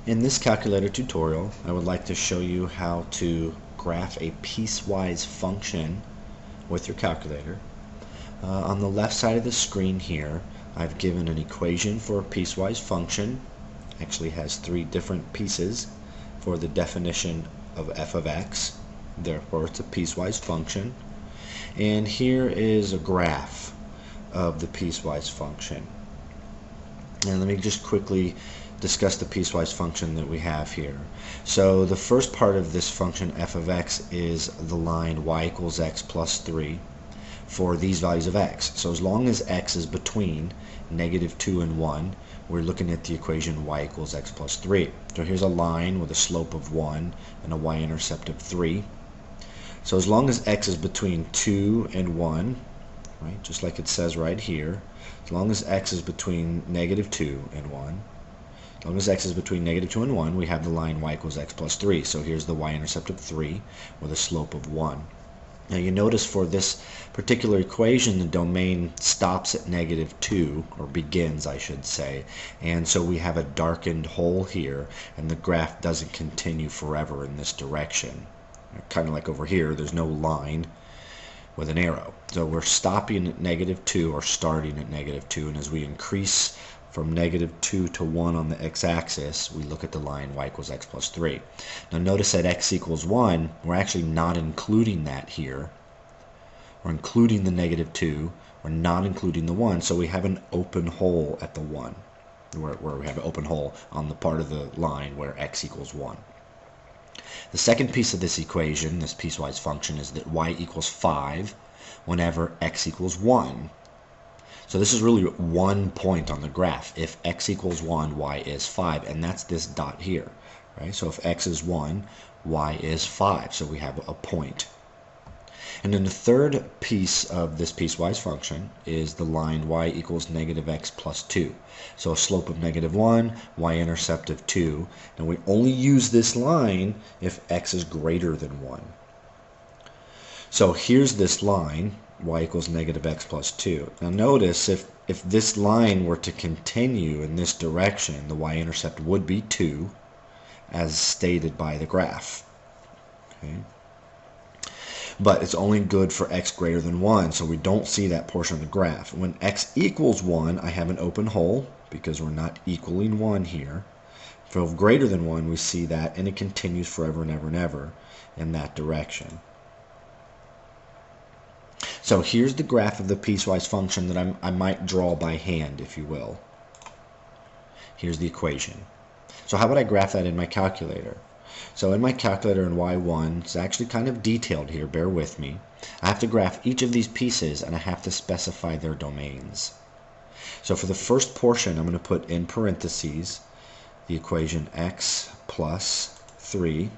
In this calculator tutorial, I would like to show you how to graph a piecewise function with your calculator. On the left side of the screen here, I've given an equation for a piecewise function. Actually has three different pieces for the definition of f of x. Therefore, it's a piecewise function. And here is a graph of the piecewise function. And let me just quickly discuss the piecewise function that we have here. So the first part of this function f of x is the line y equals x plus 3 for these values of x. So as long as x is between -2 and 1, we're looking at the equation y equals x plus 3. So here's a line with a slope of 1 and a y-intercept of 3. So as long as x is between 2 and 1, right, just like it says right here, as long as x is between -2 and 1, as long as x is between -2 and 1, we have the line y equals x plus 3. So here's the y-intercept of 3 with a slope of 1. Now you notice for this particular equation, the domain stops at -2, or begins, I should say, and so we have a darkened hole here, and the graph doesn't continue forever in this direction. Kind of like over here, there's no line with an arrow. So we're stopping at -2 or starting at -2, and as we increase from -2 to 1 on the x-axis, we look at the line y equals x plus 3. Now notice at x equals 1, we're actually not including that here. We're including the -2, we're not including the 1, so we have an open hole at the 1, where we have an open hole on the part of the line where x equals 1. The second piece of this equation, this piecewise function, is that y equals 5 whenever x equals 1. So this is really one point on the graph. If x equals 1, y is 5, and that's this dot here, right? So if x is 1, y is 5, so we have a point. And then the third piece of this piecewise function is the line y equals -x plus 2. So a slope of -1, y-intercept of 2, and we only use this line if x is greater than 1. So here's this line, y equals -x plus 2. Now notice if this line were to continue in this direction, the y-intercept would be 2, as stated by the graph. Okay? But it's only good for x greater than 1, so we don't see that portion of the graph. When x equals 1, I have an open hole, because we're not equaling 1 here. For greater than 1, we see that, and it continues forever and ever and ever in that direction. So here's the graph of the piecewise function that I might draw by hand, if you will. Here's the equation. So how would I graph that in my calculator? So in my calculator in Y1, it's actually kind of detailed here, bear with me. I have to graph each of these pieces, and I have to specify their domains. So for the first portion, I'm going to put in parentheses the equation x plus 3,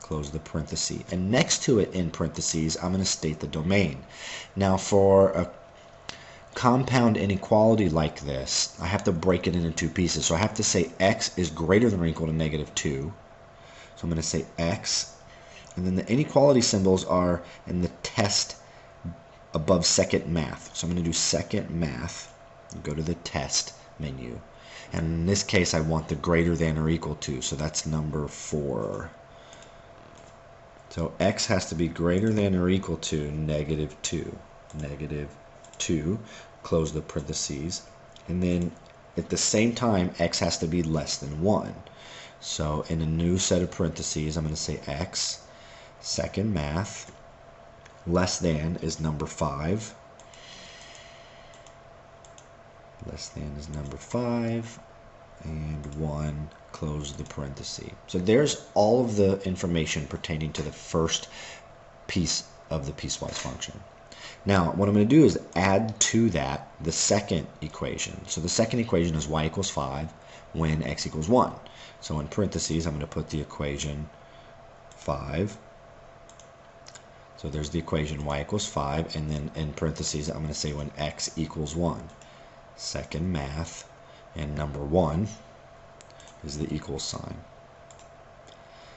close the parenthesis, and next to it in parentheses, I'm going to state the domain. Now for a compound inequality like this, I have to break it into two pieces. So I have to say x is greater than or equal to -2. So I'm going to say x, and then the inequality symbols are in the test above second math. So I'm going to do second math, go to the test menu, and in this case I want the greater than or equal to, so that's number 4. So x has to be greater than or equal to -2. -2, close the parentheses, and then at the same time x has to be less than 1. So in a new set of parentheses, I'm going to say x, second math, less than is number 5, less than is number 5, and 1, close the parenthesis. So there's all of the information pertaining to the first piece of the piecewise function. Now, what I'm going to do is add to that the second equation. So the second equation is y equals 5 when x equals 1. So in parentheses, I'm going to put the equation 5. So there's the equation y equals 5, and then in parentheses, I'm going to say when x equals 1. Second math, and number 1 is the equal sign.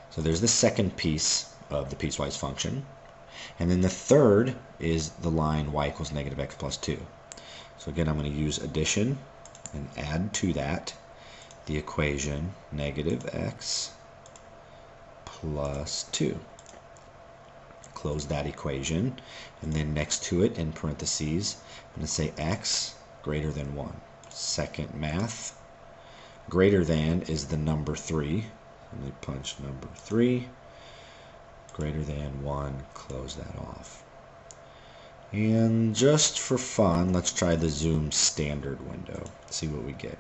So there's the second piece of the piecewise function. And then the third is the line y equals -x plus 2. So again, I'm going to use addition and add to that. the equation negative x plus 2. Close that equation, and then next to it in parentheses I'm going to say x greater than 1. Second math, greater than is the number 3. Let me punch number 3. Greater than 1, close that off. And just for fun, let's try the zoom standard window, see what we get.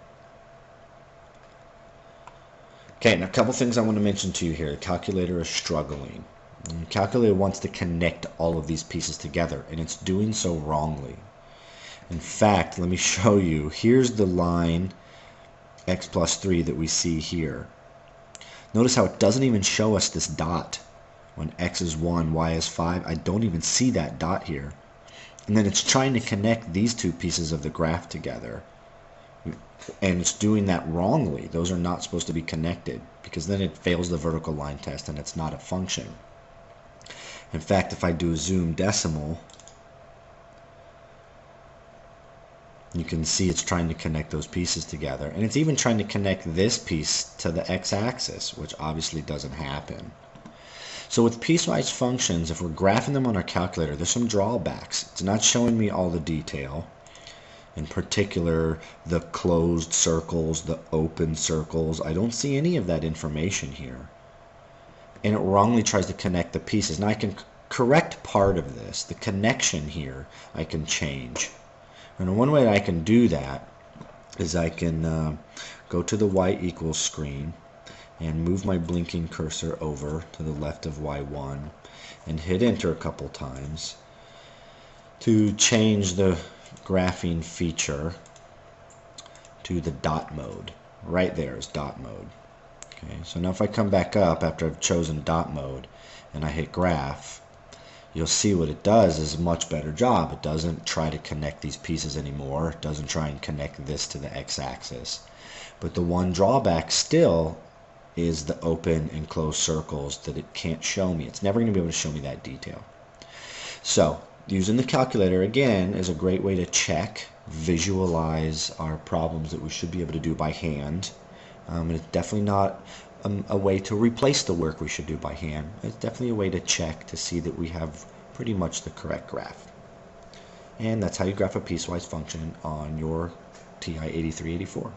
Okay, now a couple things I want to mention to you here. The calculator is struggling. The calculator wants to connect all of these pieces together, and it's doing so wrongly. In fact, let me show you. Here's the line x plus 3 that we see here. Notice how it doesn't even show us this dot. When x is 1, y is 5, I don't even see that dot here. And then it's trying to connect these two pieces of the graph together. And it's doing that wrongly. Those are not supposed to be connected, because then it fails the vertical line test and it's not a function. In fact, if I do a zoom decimal, you can see it's trying to connect those pieces together. And it's even trying to connect this piece to the x-axis, which obviously doesn't happen. So with piecewise functions, if we're graphing them on our calculator, there's some drawbacks. It's not showing me all the detail. In particular, the closed circles, the open circles. I don't see any of that information here. And it wrongly tries to connect the pieces. Now I can correct part of this. The connection here I can change. And one way I can do that is I can go to the y equals screen and move my blinking cursor over to the left of y1 and hit enter a couple times to change the graphing feature to the dot mode. Right there is dot mode. Okay, so now if I come back up after I've chosen dot mode and I hit graph, you'll see what it does is a much better job. It doesn't try to connect these pieces anymore. It doesn't try and connect this to the x-axis. But the one drawback still is the open and closed circles that it can't show me. It's never going to be able to show me that detail. So using the calculator again is a great way to check, visualize our problems that we should be able to do by hand. And it's definitely not a way to replace the work we should do by hand. It's definitely a way to check to see that we have pretty much the correct graph. And that's how you graph a piecewise function on your TI-8384.